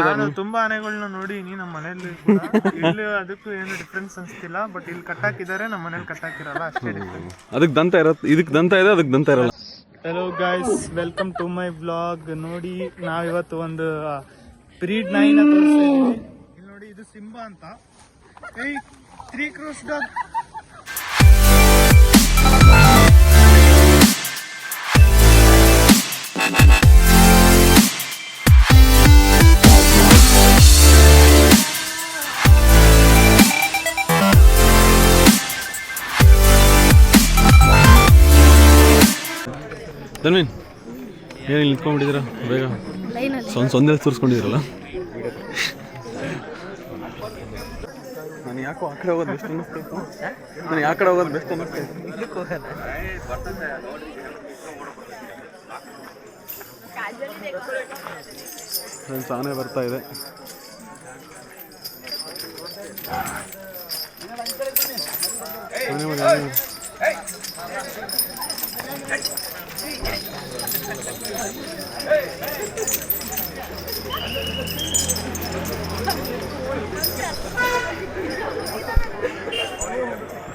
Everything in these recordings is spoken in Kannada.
ನಾನು ತುಂಬಾ ಆನೆಗಳನ್ನ ನೋಡಿನಿ ನಮ್ಮ ಮನೆಯಲ್ಲಿ ಇಲ್ಲಿ ಅದಕ್ಕೂ ಏನು ಡಿಫ್ರೆನ್ಸ್ ಅನ್ಸ್ತಿಲ್ಲ. ಬಟ್ ಇಲ್ಲಿ ಕಟ್ಟಾಕಿದ್ದಾರೆ, ನಮ್ಮ ಮನೇಲಿ ಕಟ್ಟಾಕಿರಲ್ಲ, ಅಷ್ಟೇ ಡಿಫ್ರೆನ್ಸ್. ಅದಕ್ಕೆ ದಂತ ಇರತ್ತೆ, ಇದಕ್ಕೆ ದಂತ ಇದೆ, ಅದಕ್ಕೆ ದಂತ ಇರಲ್ಲ. Hello guys, welcome to my vlog. ನೋಡಿ, ನಾವಿವತ್ತು ಒಂದು ಬ್ರೀಡ್ ನಾಯಿನ ತೋರಿಸ್ತಾ ಇದೀವಿ. ಇಲ್ಲಿ ನೋಡಿ, ಇದು ಸಿಂಬಾ ಅಂತ. 3 ಕ್ರೋಸ್ ಡಾಗ್. ಧನ್ವೀನ್, ಏನು ಇಲ್ಲಿ ನಿಂತ್ಕೊಂಡ್ಬಿಟ್ಟಿದ್ದೀರಾ ಬೇಗ? ಸೊಂದೇಲಿ ತೋರಿಸ್ಕೊಂಡಿದ್ದೀರಲ್ಲ. ನಾನು ಯಾಕೋ ಆ ಕಡೆ ಹೋಗೋದು ಬೆಸ್ಟ್ ಅನ್ನಿಸ್ತಾಯಿತ್ತು. ಫ್ರೆಂಡ್ಸ್, ಆನೆ ಬರ್ತಾ ಇದೆ.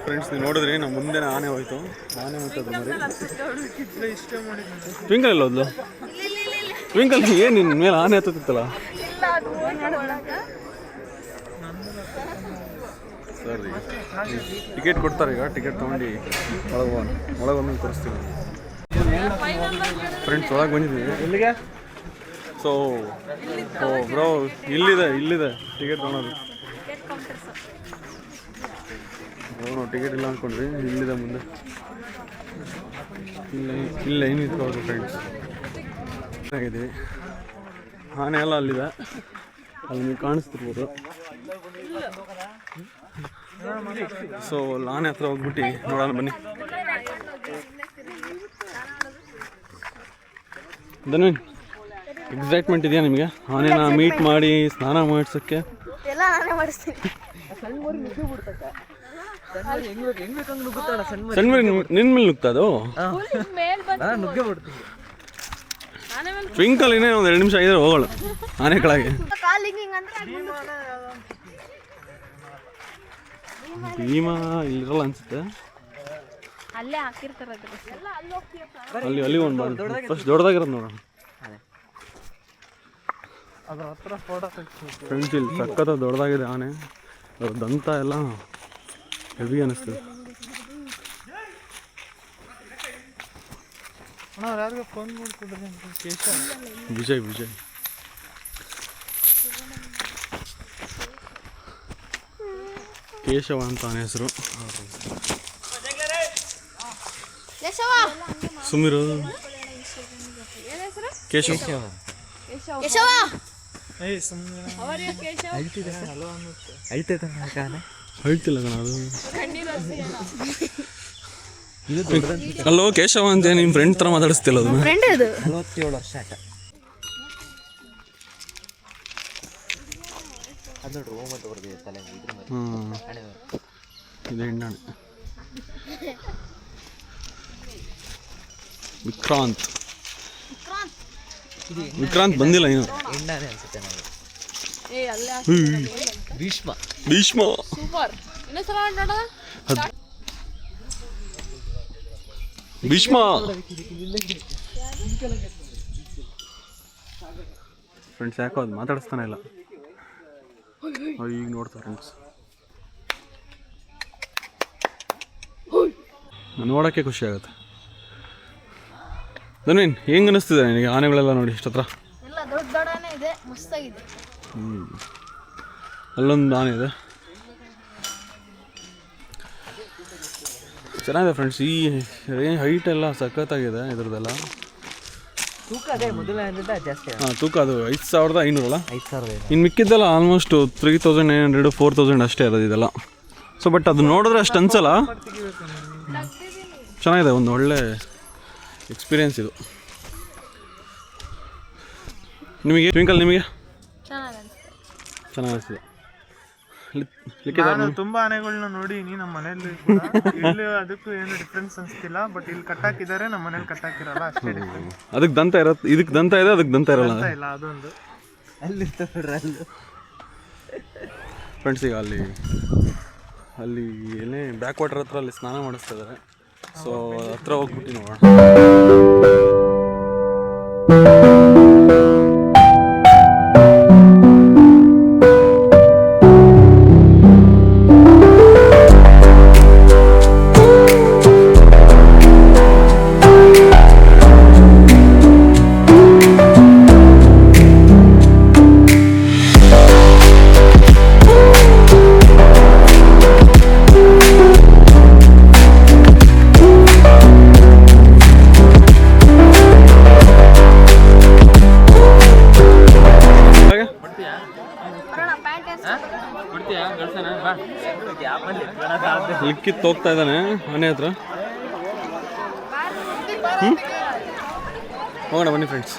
ಫ್ರೆಂಡ್ಸ್, ನೀವು ನೋಡಿದ್ರಿ, ನಮ್ಮ ಮುಂದೆ ಆನೆ ಹೋಯ್ತು. ಆನೆ ಮುಟ್ಟೋದು ಮರಿ. ಟ್ವಿಂಕಲ್ ಎಲ್ಲ ಹೋದ್ಲು? ಟ್ವಿಂಕಲ್ ಏನು ನಿನ್ನ ಮೇಲೆ ಆನೆ ಹತ್ತುತ್ತಿತ್ತಲ್ಲ? ಸರಿ, ಟಿಕೆಟ್ ಕೊಡ್ತಾರೆ. ಈಗ ಟಿಕೆಟ್ ತೊಗೊಂಡು ಒಳಗೆ ಬಂದು ತೋರಿಸ್ತೀವಿ. ಫ್ರೆಂಡ್ಸ್, ಒಳಗೆ ಬಂದಿದ್ದೀವಿ. ಎಲ್ಲಿಗೆ? ಸೊ ಬ್ರೋ, ಇಲ್ಲಿದೆ ಟಿಕೆಟ್ ತೊಗೊಳೋದು. ನಾವು ಟಿಕೆಟ್ ಇಲ್ಲ ಅಂದ್ಕೊಂಡ್ವಿ, ಇಲ್ಲಿದೆ ಮುಂದೆ. ಇಲ್ಲ ಏನು ನಿಂತ್ಕೊಳ್ಳೋದು ಫ್ರೆಂಡ್ಸ್. ಆಗಿದ್ದೀವಿ. ಆನೆ ಎಲ್ಲ ಅಲ್ಲಿದೆ, ಅಲ್ಲಿ ನೀವು ಕಾಣಿಸ್ತಿರ್ಬೋದು. ಸೊ ಅಲ್ಲಿ ಆನೆ ಹತ್ರ ಹೋಗ್ಬಿಟ್ಟು ನೋಡೋಣ ಬನ್ನಿ. ಧನ್ವೀನ್, ಎಕ್ಸೈಟ್ಮೆಂಟ್ ಇದೆಯಾ ನಿಮಗೆ ಆನೆನ ಮೀಟ್ ಮಾಡಿ ಸ್ನಾನ ಮಾಡಿಸೋಕ್ಕೆ? ಸಣ್ಣ ನಿನ್ನ ಮೇಲೆ ನುಗ್ತಾ ಅದು? ಟ್ವಿಂಕಲ್ ಇನ್ನೇ ಒಂದು 2 ನಿಮಿಷ ಆಗಿದ್ರೆ ಹೋಗೋಳು ಆನೆ ಕೆಳಗೆ. ಭೀಮಾ ಇಲ್ಲಿರಲ್ಲ ಅನ್ಸುತ್ತೆ. ಅಲ್ಲಿ ಒಂದು ಫಸ್ಟ್ ದೊಡ್ಡದಾಗಿರೋದು ನೋಡೋಣ. ಫ್ರೆಂಡ್ಸ್, ಇಲ್ಲಿ ಸಖತ್ ದೊಡ್ಡದಾಗಿದೆ ಆನೆ. ಅದ್ರ ದಂತ ಎಲ್ಲ ಹೆವಿ ಅನ್ನಿಸ್ತದೆ. ವಿಜಯ್ ಕೇಶವ ಅಂತ ಆನೆ ಹೆಸರು. ಸುಮಿರು ಕೇಶವ. ಹೇಳ್ತಿಲ್ಲ ಕಣ ಅದು. ಅಲ್ಲೋ ಕೇಶವ ಅಂತ ನಿಮ್ಮ ಫ್ರೆಂಡ್ ಥರ ಮಾತಾಡಿಸ್ತಿಲ್ಲ ಅದು. 47 ವರ್ಷ ಆಟ. ಇದು ಹೆಣ್ಣಾಣೆ. ವಿಕ್ರಾಂತ್ ಬಂದಿಲ್ಲ ಇನ್ನು. ಭೀಷ್ಮ ಫ್ರೆಂಡ್ಸ್, ಯಾಕೋ ಅದು ಮಾತಾಡಿಸ್ತಾನೆ ಇಲ್ಲ. ಈಗ ನೋಡ್ತಾ ಫ್ರೆಂಡ್ಸ್, ನೋಡೋಕ್ಕೆ ಖುಷಿ ಆಗುತ್ತೆ. ಧನ್ವೀನ್, ಹೆಂಗೆ ಅನಿಸ್ತಿದೆ ನಿನಗೆ ಆನೆಗಳೆಲ್ಲ ನೋಡಿ ಇಷ್ಟತ್ರ? ಅಲ್ಲೊಂದು ಆನೆ ಇದೆ, ಚೆನ್ನಾಗಿದೆ ಫ್ರೆಂಡ್ಸ್. ಈ ಹೈಟ್ ಎಲ್ಲ ಸಖತ್ತಾಗಿದೆ ಇದ್ರದ್ದೆಲ್ಲ. ತೂಕ ಅದು 5,500 ಅಲ್ಲ? ಇನ್ನು ಮಿಕ್ಕಿದ್ದೆಲ್ಲ ಆಲ್ಮೋಸ್ಟ್ 3,900 4,000 ಅಷ್ಟೇ ಇರೋದು ಇದೆಲ್ಲ. ಸೊ ಬಟ್ ಅದು ನೋಡಿದ್ರೆ ಅಷ್ಟು ಅನ್ಸಲ್ಲ. ಚೆನ್ನಾಗಿದೆ, ಒಂದು ಒಳ್ಳೆ ಎಕ್ಸ್ಪೀರಿಯನ್ಸ್ ಇದು. ನಿಮಗೆ ಟ್ವಿಂಕಲ್, ನಿಮಗೆ ಚೆನ್ನಾಗಿ ಅನಿಸ್ತಿದೆ? ನಾನು ತುಂಬಾ ಆನೆಗಳನ್ನ ನೋಡಿನಿ ನಮ್ಮ ಮನೆಯಲ್ಲಿ. ಇಲ್ಲಿ ಅದಕ್ಕೂ ಏನು ಡಿಫ್ರೆನ್ಸ್ ಅನ್ಸ್ತಿಲ್ಲ. ಬಟ್ ಇಲ್ಲಿ ಕಟ್ಟಾಕಿದ್ದಾರೆ, ನಮ್ಮ ಮನೇಲಿ ಕಟ್ಟಾಕಿರಲ್ಲ, ಅಷ್ಟೇ ಡಿಫ್ರೆನ್ಸ್. ಅದಕ್ಕೆ ದಂತ ಇರತ್ತೆ, ಇದಕ್ಕೆ ದಂತ ಇದೆ, ಅದಕ್ಕೆ ದಂತ ಇರಲ್ಲ. ಅದೊಂದು ಫ್ರೆಂಡ್ಸ್ ಈಗ ಅಲ್ಲಿ ಏನೇ ಬ್ಯಾಕ್ ವಾಟರ್ ಹತ್ರ ಅಲ್ಲಿ ಸ್ನಾನ ಮಾಡಿಸ್ತಾ ಇದ್ದಾರೆ. ಸೊ ಹತ್ರ ಹೋಗ್ಬಿಟ್ಟು ನೋಡೋಣ. ಲಿಕ್ಕಿತ್ತು ಹೋಗ್ತಾ ಇದ್ದಾನೆ ಮನೆ ಹತ್ರ. ಹೋಗೋಣ ಬನ್ನಿ ಫ್ರೆಂಡ್ಸ್.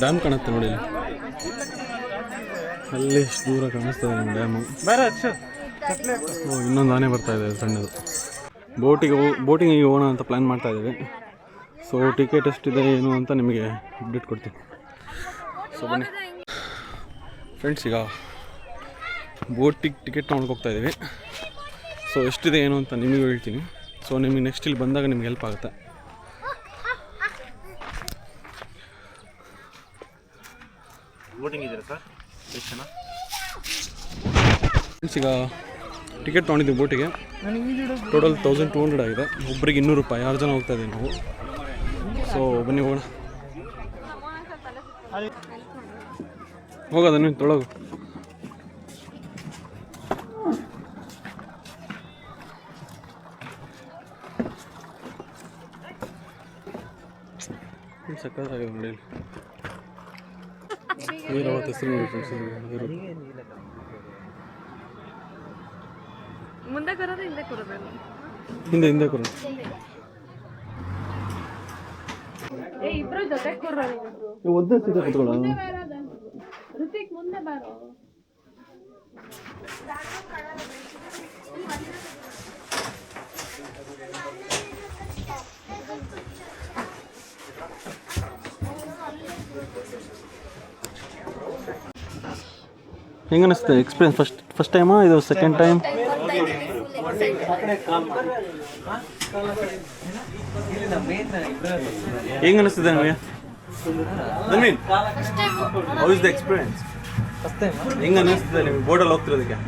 ಡ್ಯಾಮ್ ಕಾಣುತ್ತೆ ನೋಡಿ, ಅಲ್ಲಿ ಎಷ್ಟು ದೂರ ಕಾಣಿಸ್ತಾ ಇದೆ ಡ್ಯಾಮು. ಇನ್ನೊಂದು ಆನೆ ಬರ್ತಾ ಇದೆ ಸಣ್ಣದು. ಬೋಟಿಂಗಿಗೆ ಹೋಗೋಣ ಅಂತ ಪ್ಲ್ಯಾನ್ ಮಾಡ್ತಾ ಇದ್ದೀವಿ. ಸೊ ಟಿಕೆಟ್ ಎಷ್ಟಿದೆ ಏನು ಅಂತ ನಿಮಗೆ ಅಪ್ಡೇಟ್ ಕೊಡ್ತೀನಿ. ಸೊ ಬನ್ನಿ ಫ್ರೆಂಡ್ಸ್, ಈಗ ಬೋಟಿಗೆ ಟಿಕೆಟ್ ತೊಗೊಂಡು ಹೋಗ್ತಾ ಇದ್ದೀವಿ. ಸೊ ಎಷ್ಟಿದೆ ಏನು ಅಂತ ನಿಮಗೂ ಹೇಳ್ತೀನಿ. ಸೊ ನಿಮಗೆ ನೆಕ್ಸ್ಟ್ ಇಲ್ಲಿ ಬಂದಾಗ ನಿಮ್ಗೆ ಹೆಲ್ಪ್ ಆಗುತ್ತೆ. ಬೋಟಿಂಗ್ ಇದೆ ಸರ್, ಎಷ್ಟು ಜನ? ಈಗ ಟಿಕೆಟ್ ತೊಗೊಂಡಿದ್ದೀವಿ ಬೋಟಿಗೆ. ಟೋಟಲ್ 1200 ಆಗಿದೆ. ಒಬ್ಬರಿಗೆ 200 ರೂಪಾಯಿ. 6 ಜನ ಹೋಗ್ತಾ ಇದ್ದೀವಿ ನಾವು. ಸೊ ಬನ್ನಿ ಹೋಗೋಣ. ಹೋಗೋದ ನೀವು ತೊಳಗು. ಸಕ್ಕತ್ತಾಗಿದೆ ನೋಡಿ. ನೀರಾವತಿ ಹೆಸರು ನೋಡಿ ಫ್ರೆಂಡ್ಸ್. ಮುಂದೆ ಕರೋದು ಹಿಂದೆ ಕೊಡೋದು? ಹಿಂದೆ ಕೊಡೋದು. ಇಬ್ರು ಜೊತೆ ಕೊಡ್ರೋದು. ಒದ್ದೆ ಸೀದಾ ಕೂತ್ಕೊಳ್ಳೋಣ. ಋತಿಕ್ ಮುಂದೆ ಬಾರೋ. ಹೆಂಗೆ ಅನಿಸ್ತದೆ ಎಕ್ಸ್ಪೀರಿಯನ್ಸ್? ಫಸ್ಟ್ ಟೈಮಾ ಇದು ಸೆಕೆಂಡ್ ಟೈಮ್? ಹೆಂಗೆ ಅನಿಸ್ತಿದೆ ನಿಮಗೆ? How is the experience? ಹೆಂಗೆ ಅನಿಸ್ತಿದೆ ನಿಮಗೆ ಬೋಟಲ್ಲಿ ಹೋಗ್ತಿರೋದಕ್ಕೆ?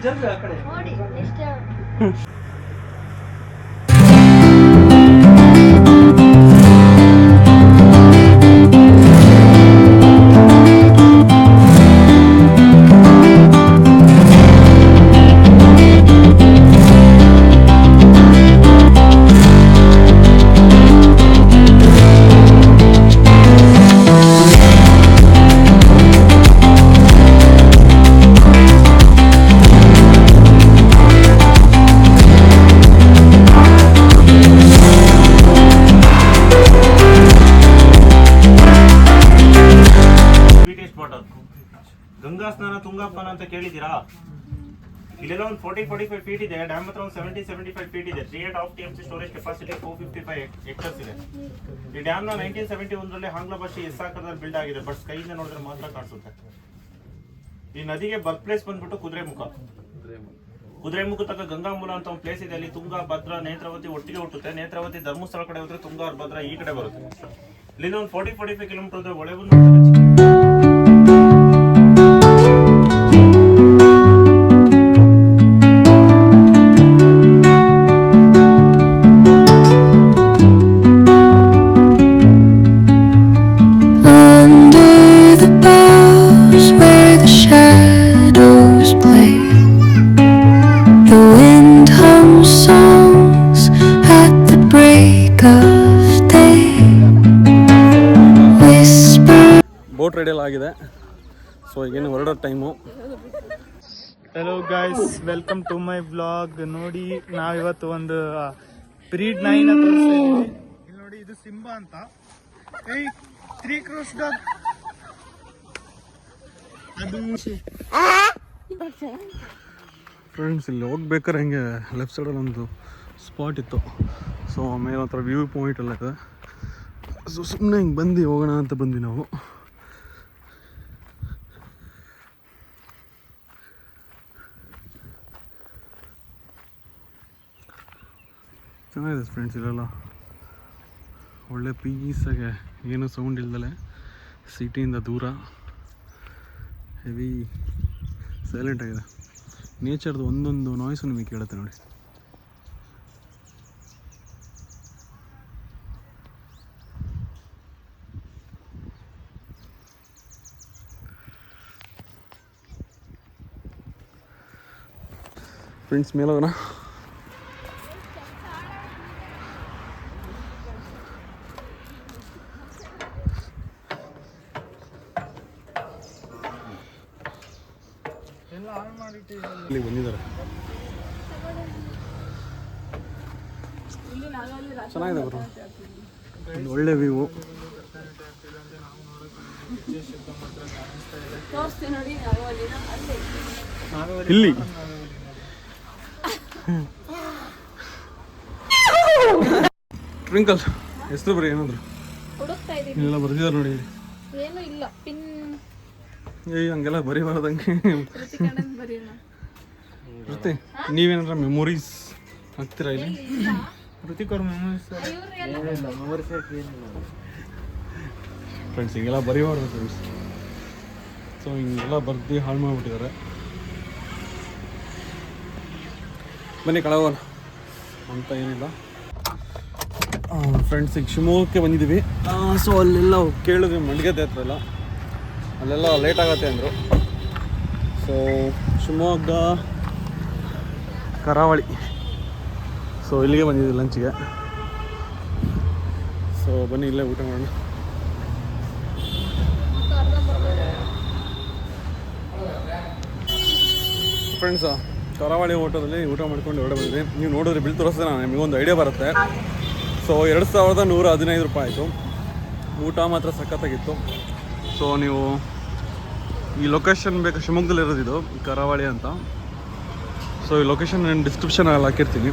ಗಂಗಾ ಸ್ನಾನ ತುಂಗಾಪಾನ ಅಂತ ಕೇಳಿದ್ದೀರಾ? ಇಲ್ಲೆಲ್ಲ ಒಂದು 40-45 ಫೀಟ್ ಇದೆ. ಡ್ಯಾಮ್ ಹತ್ರ ಒಂದು 70-75 ಫೀಟ್ ಇದೆ. 3.5 TMC ಸ್ಟೋರೇಜ್ ಕೆಪಾಸಿಟಿ, 455 ಎಕರ್ಸ್ ಇದೆ. ಈ ಡ್ಯಾಮ್ನ 1971ರಲ್ಲಿ ಆಂಗ್ಲ ಭಾಷೆ ಎಸ್ ಆಕಾರದಲ್ಲಿ ಬಿಲ್ಡ್ ಆಗಿದೆ. ಬಟ್ ಸ್ಕೈಯಿಂದ ನೋಡಿದ್ರೆ ಮಾತ್ರ ಕಾಣಿಸುತ್ತೆ. ಈ ನದಿಗೆ ಬರ್ತ್ ಪ್ಲೇಸ್ ಬಂದ್ಬಿಟ್ಟು ಕುದುರೆಮುಖ ತಕ್ಕ ಗಂಗಾಮೂಲ ಅಂತ ಒಂದು ಪ್ಲೇಸ್ ಇದೆ. ಅಲ್ಲಿ ತುಂಗಾ, ಭದ್ರಾ, ನೇತ್ರಾವತಿ ಒಟ್ಟಿಗೆ ಹುಟ್ಟುತ್ತೆ. ನೇತ್ರಾವತಿ ಧರ್ಮಸ್ಥಳ ಕಡೆ ಹೋದ್ರೆ ತುಂಗಾ, ಭದ್ರಾ ಈ ಕಡೆ ಬರುತ್ತೆ. ಇಲ್ಲಿಂದ ಒಂದು 40-45 ಕಿಲೋಮೀಟರ್ ಒಳಗೆ under the bow boat ready ಎಲ್ಲ ಆಗಿದೆ. ಸೊ ಈಗೇನು ಹೊರಡೋ time. Hello guys, welcome to my vlog. ನೋಡಿ ನಾವಿವತ್ತು ಒಂದು ಬ್ರೀಡ್ ನಾಯಿನ ತೋರಿಸ್ತಾ ಇದೀವಿ. ಇಲ್ಲಿ ನೋಡಿ, ಇದು ಸಿಂಬಾ ಅಂತ. ಏಯ್ 3 crores ಡಾಗ್. ಅದು ಫ್ರೆಂಡ್ಸ್, ಇಲ್ಲಿ ಹೋಗ್ಬೇಕಾದ್ರೆ ಹಿಂಗೆ ಲೆಫ್ಟ್ ಸೈಡಲ್ಲಿ ಒಂದು ಸ್ಪಾಟ್ ಇತ್ತು. ಸೊ ಆಮೇಲೆ ಒಂಥರ ವ್ಯೂ ಪಾಯಿಂಟ್ ಎಲ್ಲ ಇದೆ. ಸೊ ಸುಮ್ಮನೆ ಹಿಂಗೆ ಬಂದು ಹೋಗೋಣ ಅಂತ ಬಂದ್ವಿ ನಾವು. ಚೆನ್ನಾಗಿದೆ ಫ್ರೆಂಡ್ಸ್, ಇಲ್ಲೆಲ್ಲ ಒಳ್ಳೆ ಪೀಸಾಗೆ, ಏನೂ ಸೌಂಡ್ ಇಲ್ದಲೆ, ಸಿಟಿಯಿಂದ ದೂರ, ಹೆವಿ ಸೈಲೆಂಟ್ ಆಗಿದೆ. ನೇಚರ್ದು ಒಂದೊಂದು ನಾಯ್ಸು ನಿಮಗೆ ಕೇಳುತ್ತೆ ನೋಡಿ. ಫ್ರೆಂಡ್ಸ್, ಮೇಲೆ ಹೋಗೋಣ. ಇಲ್ಲಿ ಬಂದಿದ್ದಾರೆ. ಚೆನ್ನಾಗಿದೆ ಬರೋ, ಒಂದು ಒಳ್ಳೆ ವ್ಯೂ. ಇಲ್ಲಿ ಟ್ವಿಂಕಲ್ ಹೆಸರು ಬರೀ ಏನಾದ್ರು ಇಲ್ಲ ಬರ್ದಿದ್ದಾರೆ ನೋಡಿ. ಏನು ಇಲ್ಲ, ಪಿನ್ ಏಯ್ ಹಂಗೆಲ್ಲ ಬರೀಬಾರ್ದಂಗೆ ಇರುತ್ತೆ. ನೀವೇನಾರ ಮೆಮೊರೀಸ್ ಹಾಕ್ತೀರಾ ಇಲ್ಲಿ? ಋತಿಕ್ ಅವ್ರ ಮೆಮೊರೀಸ್ ಫ್ರೆಂಡ್ಸ್, ಹಿಂಗೆಲ್ಲ ಬರೀಬಾರ್ದು ಫ್ರೆಂಡ್ಸ್. ಸೊ ಹಿಂಗೆಲ್ಲ ಬರ್ದು ಹಾಳು ಮಾಡಿಬಿಟ್ಟಿದ್ದಾರೆ. ಬನ್ನಿ ಕಳಗೋಣ ಅಂತ ಏನಿಲ್ಲ. ಫ್ರೆಂಡ್ಸ್, ಈಗ ಶಿವಮೊಗ್ಗಕ್ಕೆ ಬಂದಿದ್ದೀವಿ. ಸೊ ಅಲ್ಲೆಲ್ಲ ಕೇಳಿದ್ವಿ, ಮಂಡ್ಯದ ಹತ್ರ ಎಲ್ಲ, ಅಲ್ಲೆಲ್ಲ ಲೇಟ್ ಆಗತ್ತೆ ಅಂದರು. ಸೊ ಶಿವಮೊಗ್ಗ ಕರಾವಳಿ, ಸೊ ಇಲ್ಲಿಗೆ ಬಂದಿದ್ದೀವಿ ಲಂಚಿಗೆ. ಸೊ ಬನ್ನಿ ಇಲ್ಲೇ ಊಟ ಮಾಡೋಣ. ಫ್ರೆಂಡ್ಸ್, ಕರಾವಳಿ ಹೋಟೆಲಲ್ಲಿ ಊಟ ಮಾಡ್ಕೊಂಡು ಹೊರಡೆ ಬಂದಿದ್ವಿ. ನೀವು ನೋಡಿದ್ರೆ ಬಿಲ್ ತೋರಿಸಿದ್ರೆ ನಿಮಗೊಂದು ಐಡಿಯಾ ಬರುತ್ತೆ. ಸೊ 2115 ರೂಪಾಯಿ ಆಯಿತು. ಊಟ ಮಾತ್ರ ಸಖತ್ತಾಗಿತ್ತು. ಸೊ ನೀವು ಈ ಲೊಕೇಶನ್ ಬೇಕು, ಶಿವಮೊಗ್ಗದಲ್ಲಿ ಇರೋದಿದು ಕರಾವಳಿ ಅಂತ. ಸೊ ಈ ಲೊಕೇಶನ್ ನಾನು ಡಿಸ್ಕ್ರಿಪ್ಷನಲ್ಲಿ ಹಾಕಿರ್ತೀನಿ.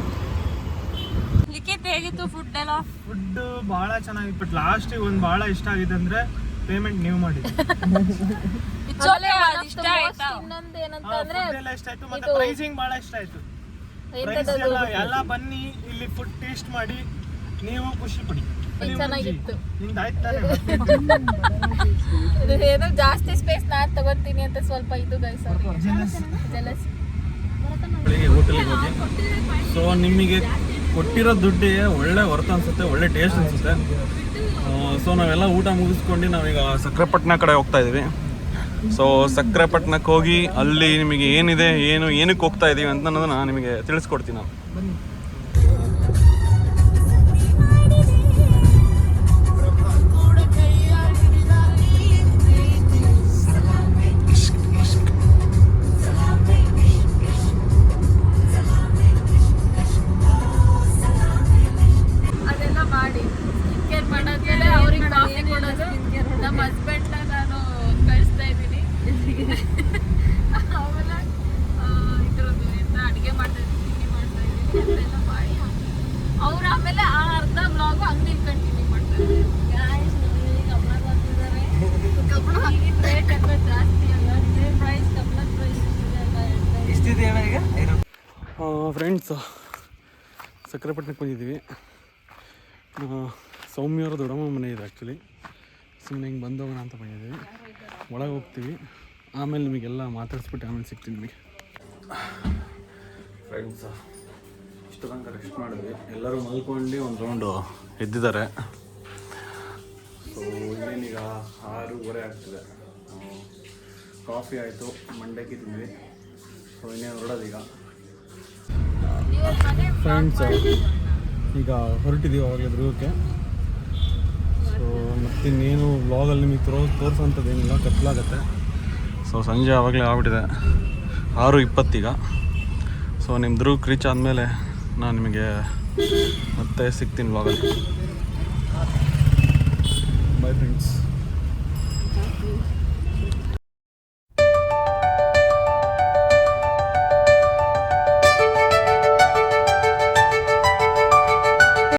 ಹೇಗಿತ್ತು ಫುಡ್ ಎಲ್ಲ? ಫುಡ್ ಭಾಳ ಚೆನ್ನಾಗಿತ್ತು. ಬಟ್ ಲಾಸ್ಟಿಗೆ ಒಂದು ಭಾಳ ಇಷ್ಟ ಆಗಿದೆ ಅಂದರೆ ಪೇಮೆಂಟ್ ನೀವು ಮಾಡಿದ್ದು. ಇನ್ನೊಂದು ಏನಂತಂದ್ರೆ ಫುಡ್ ಎಲ್ಲ ಇಷ್ಟ ಆಯ್ತು, ಮತ್ತೆ ಪ್ರೈಸಿಂಗ್ ಭಾಳ ಇಷ್ಟ ಆಯ್ತು. ಪ್ರೈಸ್ ಎಲ್ಲ ಬನ್ನಿ ಇಲ್ಲಿ ಫುಡ್ ಟೇಸ್ಟ್ ಮಾಡಿ, ನೀವು ಖುಷಿ ಪಡಿ. ಚೆನ್ನಾಗಿತ್ತು. ನಿಮ್ದು ಆಯ್ತಾನೆ. ಏನೋ ಜಾಸ್ತಿ ಸ್ಪೇಸ್ ನಾನು ತಗೋತೀನಿ ಅಂತ ಸ್ವಲ್ಪ ಇದು ಗೈಸ್ ಜಲಸ್. ಬೆಳಿಗ್ಗೆ ಹೋಟೆಲಿಗೆ ಹೋಗಿ, ಸೊ ನಿಮಗೆ ಕೊಟ್ಟಿರೋ ದುಡ್ಡಿಗೆ ಒಳ್ಳೆ ವರ್ತ್ ಅನಿಸುತ್ತೆ, ಒಳ್ಳೆ ಟೇಸ್ಟ್ ಅನಿಸುತ್ತೆ. ಸೊ ನಾವೆಲ್ಲ ಊಟ ಮುಗಿಸ್ಕೊಂಡು ನಾವೀಗ ಸಕ್ರೆಪಟ್ಟಣ ಕಡೆ ಹೋಗ್ತಾ ಇದ್ದೀವಿ. ಸೊ ಸಕ್ರೆಪಟ್ಟಣಕ್ಕೆ ಹೋಗಿ ಅಲ್ಲಿ ನಿಮಗೆ ಏನಿದೆ, ಏನಕ್ಕೆ ಹೋಗ್ತಾ ಇದ್ದೀವಿ ಅಂತ ಅನ್ನೋದನ್ನ ನಿಮಗೆ ತಿಳಿಸ್ಕೊಡ್ತೀನಿ ನಾವು. ಅದೆಲ್ಲ ಮಾಡಿ ಸ್ಕಿನ್ ಕೇರ್ ಮಾಡಾದ್ಮೇಲೆ ಅವ್ರಿಗೆ ಕಾಫಿ ಕೊಡೋದು. ನಮ್ಮ ಹಸ್ಬೆಂಡ್ನ ನಾನು ಕಳಿಸ್ತಾ ಇದ್ದೀನಿ. ಆಮೇಲೆ ಇದ್ರದ್ದು ಎಂತ ಅಡುಗೆ ಮಾಡ್ತಾ ಇದ್ದೀನಿ, ತಿಂಡಿ ಮಾಡ್ತಾ ಇದ್ದೀನಿ, ಅದೆಲ್ಲ ಮಾಡಿ ಅವ್ರು ಆಮೇಲೆ ಆ ಅರ್ಧ ಬ್ಲಾಗು ಹಂಗೆ ಕಂಟಿನ್ಯೂ ಮಾಡ್ತಾರೆ. ಗಮನ ಬರ್ತಿದ್ದಾರೆ. ಈಗಿನ ರೇಟ್ ಎಲ್ಲ ಜಾಸ್ತಿ ಅಲ್ಲ, ಪ್ರೈಸ್ ಗಮನ ಪ್ರೈಸ್ ಎಷ್ಟಿದೆ ಈಗ? ಫ್ರೆಂಡ್ಸ್, ಸಕ್ರೆಪಟ್ಟಣಕ್ಕೆ ಬಂದಿದ್ದೀವಿ. ಸೌಮ್ಯವ್ರ ದೊಡ್ಡಮ್ಮ ಮನೆ ಇದೆ ಆ್ಯಕ್ಚುಲಿ. ಸುಮ್ಮನೆ ಹಿಂಗೆ ಬಂದೋಗೋಣ ಅಂತ ಬಂದಿದ್ದೀವಿ. ಒಳಗೆ ಹೋಗ್ತೀವಿ, ಆಮೇಲೆ ನಿಮಗೆಲ್ಲ ಮಾತಾಡಿಸ್ಬಿಟ್ಟು ಆಮೇಲೆ ಸಿಗ್ತೀನಿ ನಿಮಗೆ. ಫ್ರೆಂಡ್ಸ್, ಇಷ್ಟು ತನಕ ರೆಸ್ಟ್ ಮಾಡಿದ್ವಿ. ಎಲ್ಲರೂ ಮಲ್ಕೊಂಡು ಒಂದು ರೌಂಡು ಎದ್ದಿದ್ದಾರೆ. ಸೊ ಇನ್ನೇನೀಗ 6:30 ಆಗ್ತಿದೆ. ಕಾಫಿ ಆಯಿತು, ಮಂಡಕ್ಕಿ ತಿಂದ್ವಿ. ಸೊ ಇನ್ನೇನು ಹೊರಡೋದೀಗ. ಫ್ರೆಂಡ್ಸ್, ಈಗ ಹೊರಟಿದ್ದೀವಿ ಅವಾಗಲೇ ದುರ್ಗಕ್ಕೆ. ಸೊ ಮತ್ತಿನ್ನೇನು ವ್ಲಾಗಲ್ಲಿ ನಿಮಗೆ ತೋರಿಸೋಂಥದ್ದು ಏನಿಲ್ಲ, ಕತ್ಲಾಗತ್ತೆ. ಸೊ ಸಂಜೆ ಆವಾಗಲೇ ಆಗ್ಬಿಟ್ಟಿದೆ 6:20 ಈಗ. ಸೊ ನಿಮ್ಮ ದುರ್ಗ್ ರೀಚ್ ಆದಮೇಲೆ ನಾನು ನಿಮಗೆ ಮತ್ತೆ ಸಿಗ್ತೀನಿ ವ್ಲಾಗಲ್ಲಿ. Bye friends.